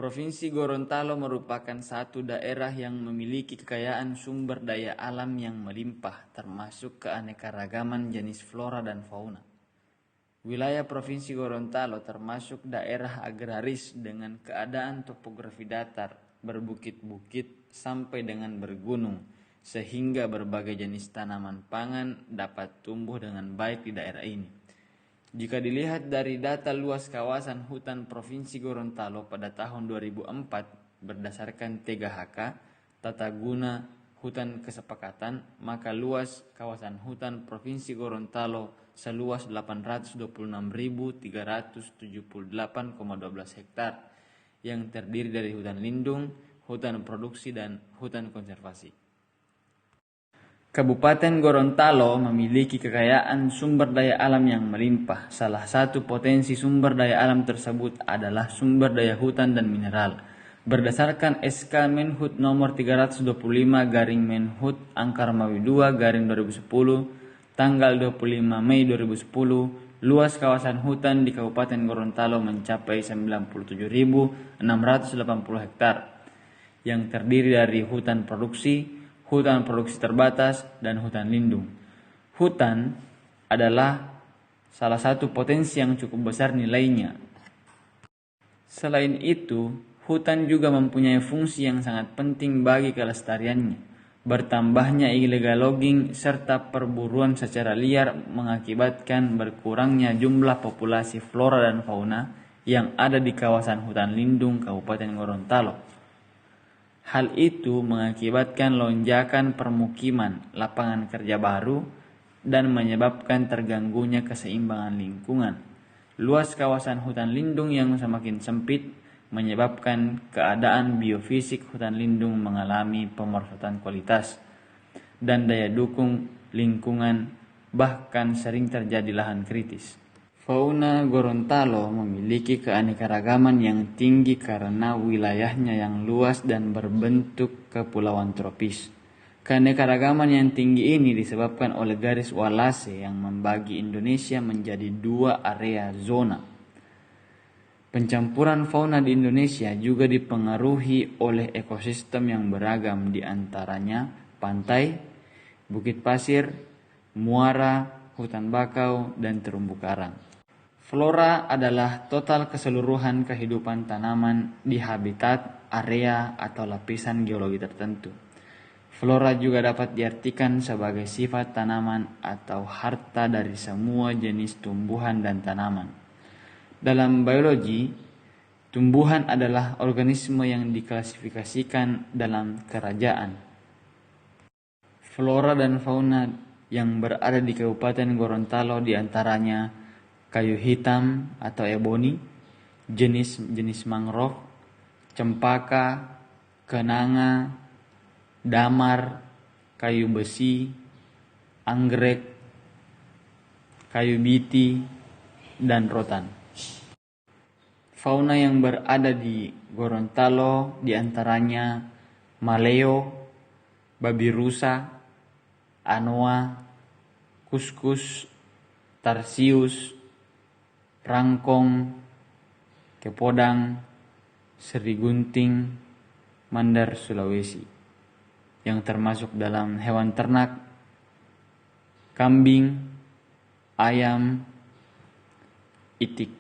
Provinsi Gorontalo merupakan satu daerah yang memiliki kekayaan sumber daya alam yang melimpah, termasuk keanekaragaman jenis flora dan fauna. Wilayah Provinsi Gorontalo termasuk daerah agraris dengan keadaan topografi datar, berbukit-bukit sampai dengan bergunung, sehingga berbagai jenis tanaman pangan dapat tumbuh dengan baik di daerah ini. Jika dilihat dari data luas kawasan hutan Provinsi Gorontalo pada tahun 2004 berdasarkan TGHK, Tata Guna Hutan Kesepakatan, maka luas kawasan hutan Provinsi Gorontalo seluas 826.378,12 hektar yang terdiri dari hutan lindung, hutan produksi, dan hutan konservasi. Kabupaten Gorontalo memiliki kekayaan sumber daya alam yang melimpah. Salah satu potensi sumber daya alam tersebut adalah sumber daya hutan dan mineral. Berdasarkan SK Menhut nomor 325/Menhut Angka Romawi 2/2010 tanggal 25 Mei 2010, luas kawasan hutan di Kabupaten Gorontalo mencapai 97.680 hektar yang terdiri dari hutan produksi, hutan produksi terbatas, dan hutan lindung. Hutan adalah salah satu potensi yang cukup besar nilainya. Selain itu, hutan juga mempunyai fungsi yang sangat penting bagi kelestariannya. Bertambahnya illegal logging serta perburuan secara liar mengakibatkan berkurangnya jumlah populasi flora dan fauna yang ada di kawasan hutan lindung Kabupaten Gorontalo. Hal itu mengakibatkan lonjakan permukiman, lapangan kerja baru, dan menyebabkan terganggunya keseimbangan lingkungan. Luas kawasan hutan lindung yang semakin sempit menyebabkan keadaan biofisik hutan lindung mengalami pemerosotan kualitas dan daya dukung lingkungan, bahkan sering terjadi lahan kritis. Fauna Gorontalo memiliki keanekaragaman yang tinggi karena wilayahnya yang luas dan berbentuk kepulauan tropis. Keanekaragaman yang tinggi ini disebabkan oleh garis Wallace yang membagi Indonesia menjadi dua area zona. Pencampuran fauna di Indonesia juga dipengaruhi oleh ekosistem yang beragam, di antaranya pantai, bukit pasir, muara, hutan bakau, dan terumbu karang. Flora adalah total keseluruhan kehidupan tanaman di habitat, area, atau lapisan geologi tertentu. Flora juga dapat diartikan sebagai sifat tanaman atau harta dari semua jenis tumbuhan dan tanaman. Dalam biologi, tumbuhan adalah organisme yang diklasifikasikan dalam kerajaan. Flora dan fauna yang berada di Kabupaten Gorontalo diantaranya kayu hitam atau eboni, jenis mangrove, cempaka, kenanga, damar, kayu besi, anggrek, kayu biti, dan rotan. Fauna yang berada di Gorontalo diantaranya maleo, babi rusa, anoa, kuskus, tarsius, rangkong, kepodang, serigunting, mandar Sulawesi, yang termasuk dalam hewan ternak, kambing, ayam, itik.